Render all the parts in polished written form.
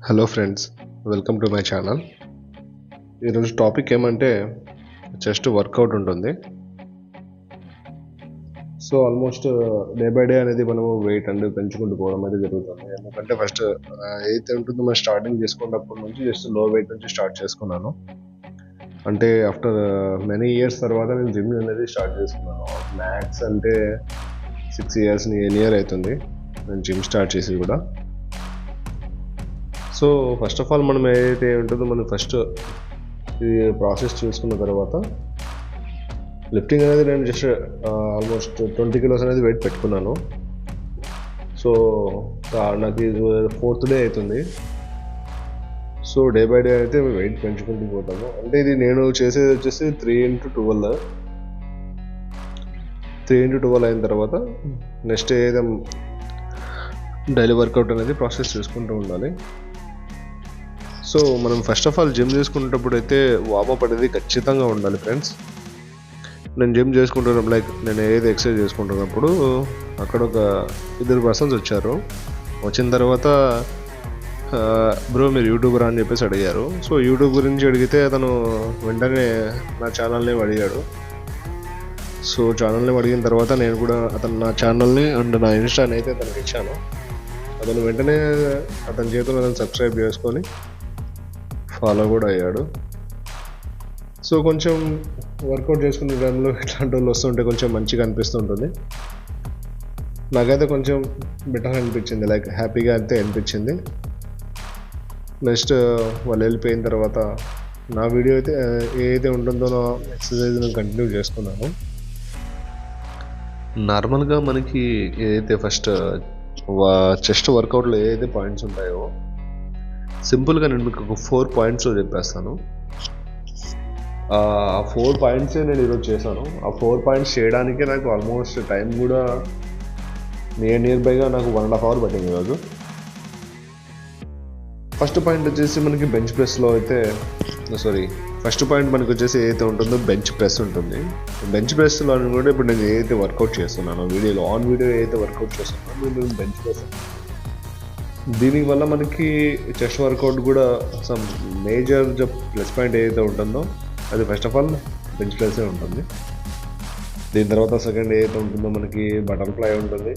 Hello friends, welcome to my channel. ఈరోజు topic ఏమంటే chest workout ఉంటుంది. So almost day by day అనేది మనము వెయిట్ అనేది పెంచుకుంటూ పోవడం అనేది జరుగుతుంది. ఎందుకంటే ఫస్ట్ ఏదైతే ఉంటుందో మనం స్టార్టింగ్ చేసుకున్నప్పటి నుంచి జస్ట్ లో వెయిట్ నుంచి స్టార్ట్ చేసుకున్నాను. అంటే ఆఫ్టర్ మెనీ ఇయర్స్ తర్వాత నేను జిమ్ అనేది స్టార్ట్ చేసుకున్నాను. మ్యాక్స్ అంటే 6 ఇయర్స్ ఇయర్ అవుతుంది నేను జిమ్ స్టార్ట్ చేసి కూడా. సో ఫస్ట్ ఆఫ్ ఆల్ మనం ఏదైతే ఉంటుందో మనం ఫస్ట్ ఇది ప్రాసెస్ చేసుకున్న తర్వాత లిఫ్టింగ్ అనేది నేను జస్ట్ ఆల్మోస్ట్ 20 కిలోస్ అనేది వెయిట్ పెట్టుకున్నాను. సో నాకు ఇది 4th డే అవుతుంది. సో డే బై డే అయితే వెయిట్ పెంచుకుంటూ పోతాను. అంటే ఇది నేను చేసేది వచ్చేసి 3x12. 3x12 అయిన తర్వాత నెక్స్ట్ ఏదైతే డైలీ వర్కౌట్ అనేది ప్రాసెస్ చేసుకుంటూ ఉండాలి. సో మనం ఫస్ట్ ఆఫ్ ఆల్ జిమ్ చేసుకునేటప్పుడు అయితే వార్మప్ అనేది ఖచ్చితంగా ఉండాలి ఫ్రెండ్స్. నేను జిమ్ చేసుకుంటున్నాం లైక్ నేను ఏది ఎక్సర్సైజ్ చేసుకుంటున్నప్పుడు అక్కడ ఒక 2 పర్సన్స్ వచ్చారు. వచ్చిన తర్వాత బ్రో మీరు యూట్యూబర్ అని చెప్పేసి అడిగారు. సో యూట్యూబ్ గురించి అడిగితే అతను వెంటనే నా ఛానల్ని అడిగాడు. సో ఛానల్ని అడిగిన తర్వాత నేను కూడా అతను నా ఛానల్ని అండ్ నా ఇన్స్టాని అయితే అతనికి ఇచ్చాను. అతను వెంటనే అతని చేతులు అతను సబ్స్క్రైబ్ చేసుకొని ఫాలో కూడా అయ్యాడు. సో కొంచెం వర్కౌట్ చేసుకునే టైంలో ఇట్లాంటి వాళ్ళు వస్తుంటే కొంచెం మంచిగా అనిపిస్తుంటుంది. నాకైతే కొంచెం బెటర్ అనిపించింది, లైక్ హ్యాపీగా అయితే అనిపించింది. నెక్స్ట్ వాళ్ళు వెళ్ళిపోయిన తర్వాత నా వీడియో అయితే ఏదైతే ఉంటుందో నా ఎక్సర్సైజ్ నేను కంటిన్యూ చేసుకున్నాను. నార్మల్గా మనకి ఏదైతే ఫస్ట్ చెస్ట్ వర్కౌట్లో ఏదైతే పాయింట్స్ ఉంటాయో సింపుల్గా నేను మీకు ఒక 4 పాయింట్స్లో చెప్పేస్తాను. ఆ 4 పాయింట్సే నేను ఈరోజు చేశాను. ఆ 4 పాయింట్స్ చేయడానికే నాకు ఆల్మోస్ట్ టైం కూడా నియర్ బైగా నాకు 1.5 hours పట్టింది ఈరోజు. ఫస్ట్ పాయింట్ వచ్చేసి మనకి బెంచ్ ప్రెస్లో అయితే ఫస్ట్ పాయింట్ మనకి వచ్చేసి ఏదైతే ఉంటుందో బెంచ్ ప్రెస్ ఉంటుంది. బెంచ్ ప్రెస్లో కూడా ఇప్పుడు నేను ఏదైతే వర్కౌట్ చేస్తున్నానో వీడియోలో ఏదైతే వర్కౌట్ చేస్తున్నానో నేను బెంచ్ ప్రెస్. దీనివల్ల మనకి చెస్ట్ వర్కౌట్ కూడా సమ్ మేజర్ ప్లస్ పాయింట్ ఏదైతే ఉంటుందో అది ఫస్ట్ ఆఫ్ ఆల్ బెంచ్ ప్రెస్సే ఉంటుంది. దీని తర్వాత సెకండ్ ఏదైతే ఉంటుందో మనకి బటర్ఫ్లై ఉంటుంది.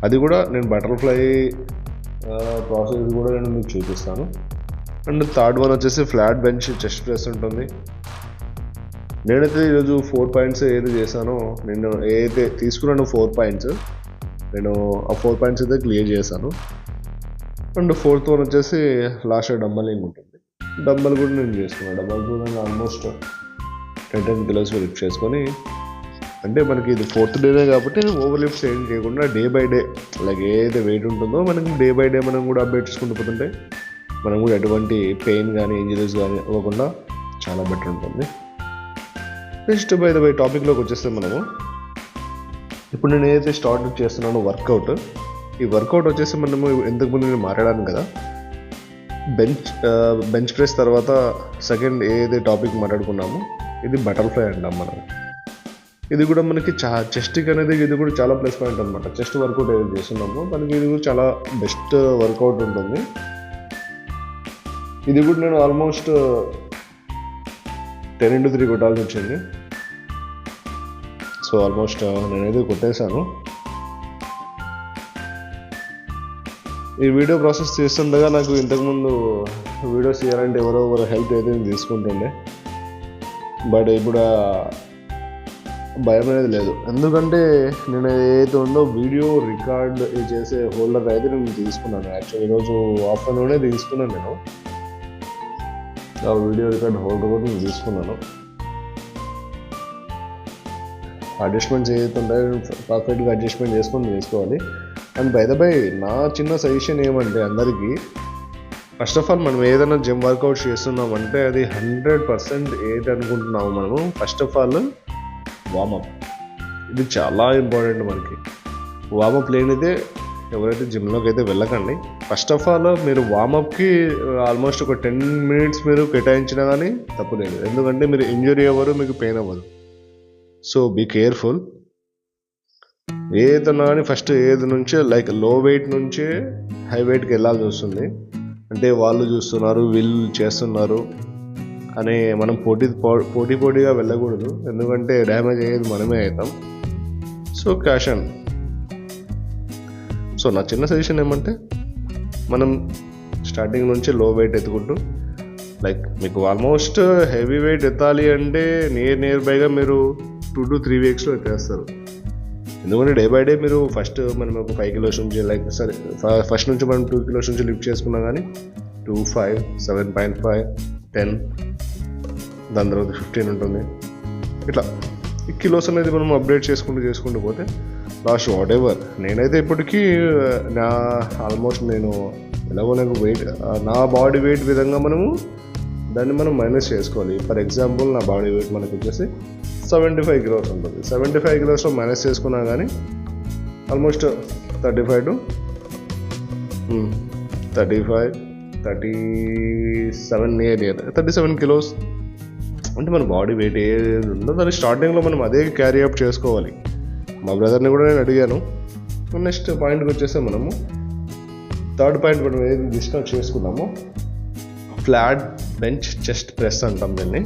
అది కూడా నేను బటర్ఫ్లై ప్రాసెస్ కూడా నేను మీకు చూపిస్తాను. అండ్ థర్డ్ వన్ వచ్చేసి ఫ్లాట్ బెంచ్ చెస్ట్ ప్రెస్ ఉంటుంది. నేనైతే ఈరోజు 4 పాయింట్స్ ఏది చేశానో నేను ఏదైతే తీసుకున్నాను 4 పాయింట్స్ నేను ఆ 4 పాయింట్స్ అయితే క్లియర్ చేశాను. అండ్ 4th వన్ వచ్చేసి లాస్ట్ డంబలింగ్ ఉంటుంది. డంబల్ కూడా నేను చేసుకున్నాను. డంబల్ కూడా నేను ఆల్మోస్ట్ 10 కిలోస్ లిఫ్ట్ చేసుకొని, అంటే మనకి ఇది 4th డేనే కాబట్టి ఓవర్ లిఫ్ట్స్ ఏం చేయకుండా డే బై డే లైక్ ఏదైతే వెయిట్ ఉంటుందో మనకి డే బై డే మనం కూడా అప్డేట్ చేసుకుంటూ పోతుంటే మనం కూడా ఎటువంటి పెయిన్ కానీ ఇంజరీస్ కానీ అవ్వకుండా చాలా బెటర్ ఉంటుంది. నెక్స్ట్ బై ద బై టాపిక్లోకి వచ్చేస్తే మనము ఇప్పుడు నేను ఏదైతే స్టార్ట్ చేస్తున్నానో వర్కౌట్, ఈ వర్కౌట్ వచ్చేసి మనము ఇంతకుముందు నేను మాట్లాడాను కదా బెంచ్ ప్రెస్ తర్వాత సెకండ్ ఏదైతే టాపిక్ మాట్లాడుకున్నామో ఇది బటర్ఫ్లై అంటాం మనం. ఇది కూడా మనకి చెస్ట్కి అనేది ఇది కూడా చాలా ప్లస్ పాయింట్ అనమాట. చెస్ట్ వర్కౌట్ ఏదైతే చేస్తున్నామో మనకి ఇది కూడా చాలా బెస్ట్ వర్కౌట్ ఉంటుంది. ఇది కూడా నేను ఆల్మోస్ట్ 10x3 కొట్టాల్సి వచ్చింది. సో ఆల్మోస్ట్ నేనైతే కొట్టేశాను. ఈ వీడియో ప్రాసెస్ చేస్తుండగా నాకు ఇంతకుముందు వీడియోస్ చేయాలంటే ఎవరో హెల్ప్ అయితే నేను తీసుకుంటుండే. బట్ ఇప్పుడు భయం అనేది లేదు, ఎందుకంటే నేను ఏదైతే ఉందో వీడియో రికార్డ్ చేసే హోల్డర్ అయితే నేను తీసుకున్నాను. యాక్చువల్లీ ఈరోజు ఆఫ్టర్నూనే తీసుకున్నాను. నేను ఆ వీడియో రికార్డ్ హోల్డర్ కూడా నేను తీసుకున్నాను. అడ్జస్ట్మెంట్స్ ఏదైతే ఉంటాయో పర్ఫెక్ట్గా అడ్జస్ట్మెంట్ చేసుకొని చేసుకోవాలి. అండ్ బై ద బై నా చిన్న సజెషన్ ఏమంటే అందరికీ ఫస్ట్ ఆఫ్ ఆల్ మనం ఏదైనా జిమ్ వర్కౌట్ చేస్తున్నామంటే అది 100% ఏది అనుకుంటున్నాము మనము ఫస్ట్ ఆఫ్ ఆల్ వార్మప్. ఇది చాలా ఇంపార్టెంట్ మనకి. వార్మప్ లేనిదే ఎవరైతే జిమ్లోకి అయితే వెళ్ళకండి. ఫస్ట్ ఆఫ్ ఆల్ మీరు వార్మప్కి ఆల్మోస్ట్ ఒక 10 minutes మీరు కేటాయించినా కానీ తప్పు లేదు, ఎందుకంటే మీరు ఇంజరీ అవ్వరు, మీకు పెయిన్ అవ్వదు. So be careful. ఏదైనా కానీ ఫస్ట్ ఏది నుంచే లైక్ లో వెయిట్ నుంచే హై వెయిట్కి వెళ్ళాల్సి వస్తుంది. అంటే వాళ్ళు చూస్తున్నారు వీళ్ళు చేస్తున్నారు అని మనం పోటీగా వెళ్ళకూడదు, ఎందుకంటే డ్యామేజ్ అయ్యేది మనమే అవుతాం. సో క్యాషన్. సో నా చిన్న సజెషన్ ఏమంటే మనం స్టార్టింగ్ నుంచి లో వెయిట్ ఎత్తుకుంటూ, లైక్ మీకు ఆల్మోస్ట్ హెవీ వెయిట్ ఎత్తాలి అంటే నియర్ బైగా మీరు 2 to 3 వీక్స్లో ఎత్తేస్తారు. ఎందుకంటే డే బై డే మీరు ఫస్ట్ మనం ఒక 5 kilos నుంచి, లైక్ సరే ఫస్ట్ నుంచి మనం 2 kilos నుంచి లిఫ్ట్ చేసుకున్నా కానీ 2, 5, 7.5, 10, దాని తర్వాత 15 ఉంటుంది. ఇట్లా ఈ కిలోస్ అనేది మనం అప్డేట్ చేసుకుంటూ పోతే లాస్ట్ వాట్ ఎవర్. నేనైతే ఇప్పటికీ ఆల్మోస్ట్ నేను ఎలాగో నాకు వెయిట్, నా బాడీ వెయిట్ విధంగా దాన్ని మనం మైనస్ చేసుకోవాలి. ఫర్ ఎగ్జాంపుల్ నా బాడీ వెయిట్ మనకు వచ్చేసి 75 kilos ఉంటుంది. 75 kilosలో మైనస్ చేసుకున్నా కానీ ఆల్మోస్ట్ 37 kilos అంటే మన బాడీ వెయిట్ ఏది ఉందో దాని స్టార్టింగ్లో మనం అదే క్యారీ అప్ చేసుకోవాలి. మా బ్రదర్ని కూడా నేను అడిగాను. నెక్స్ట్ పాయింట్కి వచ్చేస్తే మనము థర్డ్ పాయింట్ మనం ఏది డిస్కస్ చేసుకున్నామో ఫ్లాట్ బెంచ్ చెస్ట్ ప్రెస్ అంటాం దీన్ని.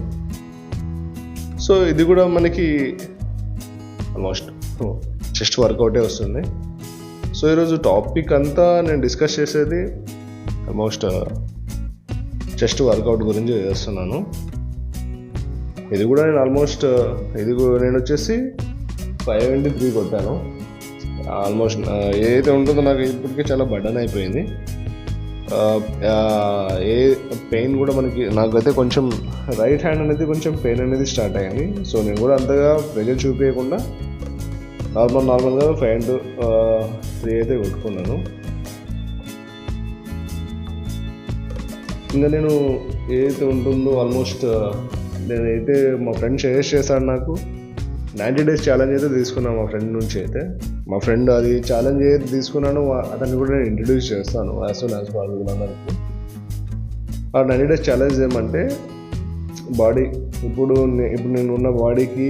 సో ఇది కూడా మనకి ఆల్మోస్ట్ చెస్ట్ వర్కౌటే వస్తుంది. సో ఈరోజు టాపిక్ అంతా నేను డిస్కస్ చేసేది ఆల్మోస్ట్ చెస్ట్ వర్కౌట్ గురించి చేస్తున్నాను. ఇది కూడా నేను ఆల్మోస్ట్ నేను వచ్చేసి 503 కొట్టాను. ఆల్మోస్ట్ ఏదైతే ఉంటుందో నాకు ఇప్పటికీ చాలా బర్డన్ అయిపోయింది. ఏ పెయిన్ కూడా నాకైతే కొంచెం రైట్ హ్యాండ్ అనేది కొంచెం పెయిన్ అనేది స్టార్ట్ అయ్యింది. సో నేను కూడా అంతగా ప్రెజర్ చూపించకుండా నార్మల్గా 503 అయితే కొట్టుకున్నాను. ఇంకా నేను ఏదైతే ఉంటుందో ఆల్మోస్ట్ నేనైతే మా ఫ్రెండ్ సజెస్ట్ చేశాడు నాకు 90 days ఛాలెంజ్ అయితే తీసుకున్నాను మా ఫ్రెండ్ నుంచి. అయితే మా ఫ్రెండ్ అది ఛాలెంజ్ అయితే తీసుకున్నాను, అతన్ని కూడా నేను ఇంట్రడ్యూస్ చేస్తాను యాజ్ సూన్ యాజ్ పాసిబుల్ అందరికి. ఆ 90 days ఛాలెంజ్ ఏమంటే బాడీ ఇప్పుడు నేను ఉన్న బాడీకి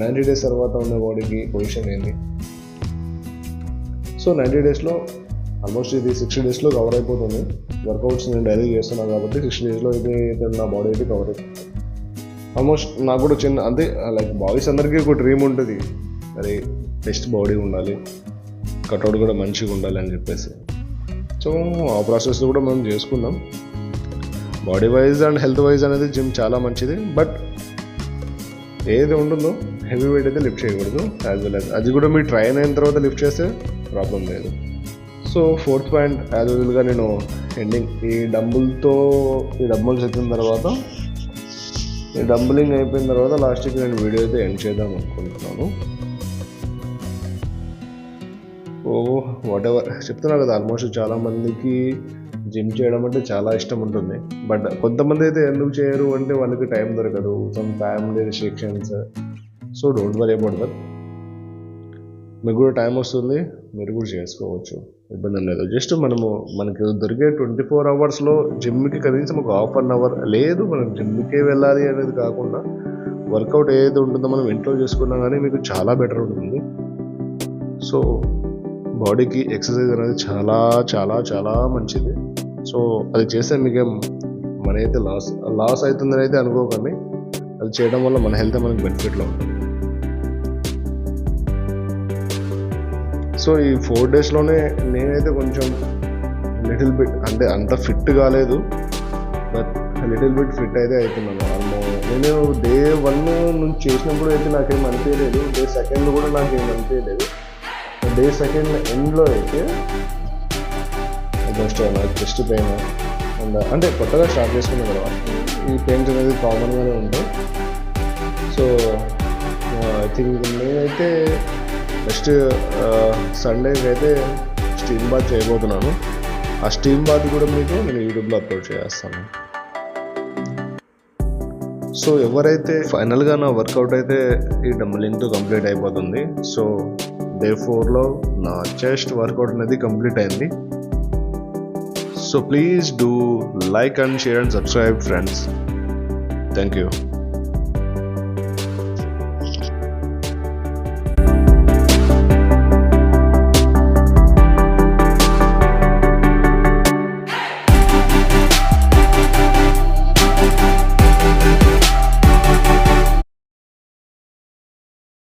90 days తర్వాత ఉన్న బాడీకి పొజిషన్ ఏంది. సో 90 daysలో ఆల్మోస్ట్ ఇది 60 daysలో కవర్ అయిపోతుంది. వర్కౌట్స్ నేను డైలీ చేస్తున్నాను కాబట్టి 60 daysలో అయితే నా బాడీ అయితే కవర్ అయిపోతుంది. ఆల్మోస్ట్ నాకు కూడా చిన్న అంతే, లైక్ బాయ్స్ అందరికీ ఒక డ్రీమ్ ఉంటుంది, అరే బెస్ట్ బాడీ ఉండాలి, కట్అవుట్ కూడా మంచిగా ఉండాలి అని చెప్పేసి. సో ఆ ప్రాసెస్లో కూడా మనం చేసుకున్నాం. Body wise and health wise అనేది జిమ్ చాలా మంచిది. బట్ ఏది ఉంటుందో హెవీ వెయిట్ అయితే లిఫ్ట్ చేయకూడదు. యాజ్ వెల్ యాజ్ అది కూడా మీరు ట్రైన్ అయిన తర్వాత లిఫ్ట్ చేస్తే ప్రాబ్లం లేదు. సో 4th పాయింట్ యాజ్ యూజువల్గా నేను ఎండింగ్ ఈ డంబుల్స్ ఎత్తిన తర్వాత, ఈ డంబులింగ్ అయిపోయిన తర్వాత లాస్ట్కి నేను వీడియో అయితే ఎండ్ చేద్దాం అనుకుంటున్నాను. వాట్ ఎవర్ చెప్తున్నా కదా, ఆల్మోస్ట్ చాలామందికి జిమ్ చేయడం అంటే చాలా ఇష్టం ఉంటుంది. బట్ కొంతమంది అయితే ఎందుకు చేయరు అంటే వాళ్ళకి టైం దొరకదు, some family restrictions. So don't worry about that. మీకు కూడా టైం వస్తుంది, మీరు కూడా చేసుకోవచ్చు, ఇబ్బంది లేదు. జస్ట్ మనకి దొరికే 24 hours జిమ్కి కనీసం ఒక ½ an hour లేదు, మనం జిమ్కే వెళ్ళాలి అనేది కాకుండా వర్కౌట్ ఏదైతే ఉంటుందో మనం ఇంట్లో చేసుకున్నా కానీ మీకు చాలా బెటర్ ఉంటుంది. సో బాడీకి ఎక్సర్సైజ్ అనేది చాలా చాలా చాలా మంచిది. సో అది చేస్తే మీకేం మనీ అయితే లాస్ అవుతుందని అయితే అనుకోకండి. అది చేయడం వల్ల మన హెల్త్ మనకి బెనిఫిట్లో ఉంటుంది. సో ఈ 4 daysలోనే నేనైతే కొంచెం లిటిల్ బిట్, అంటే అంత ఫిట్ కాలేదు, బట్ లిటిల్ బిట్ ఫిట్ అయితే అవుతున్నాను. నేను డే 1 నుంచి చేసినప్పుడు అయితే నాకేం అనిపించలేదు, డే 2 కూడా నాకేం అనిపించలేదు. డే 2 ఎండ్లో అయితే జస్ట్ నాకు చెస్ట్ పెయిన్ అండ్ అంటే కొత్తగా స్టార్ట్ చేసుకున్న తర్వాత ఈ పెయిన్స్ అనేది కామన్గానే ఉంటాయి. సో ఐ థింక్ నేనైతే నెక్స్ట్ సండేకి అయితే స్టీమ్ బాత్ చేయబోతున్నాను. ఆ స్టీమ్ బాత్ కూడా మీకు నేను యూట్యూబ్లో అప్లోడ్ చేస్తాను. సో ఎవరైతే ఫైనల్గా నా వర్కౌట్ అయితే ఈ డంబలింగ్తో కంప్లీట్ అయిపోతుంది. సో డే 4లో నా చెస్ట్ వర్కౌట్ అనేది కంప్లీట్ అయింది. So please do like and share and subscribe friends. Thank you.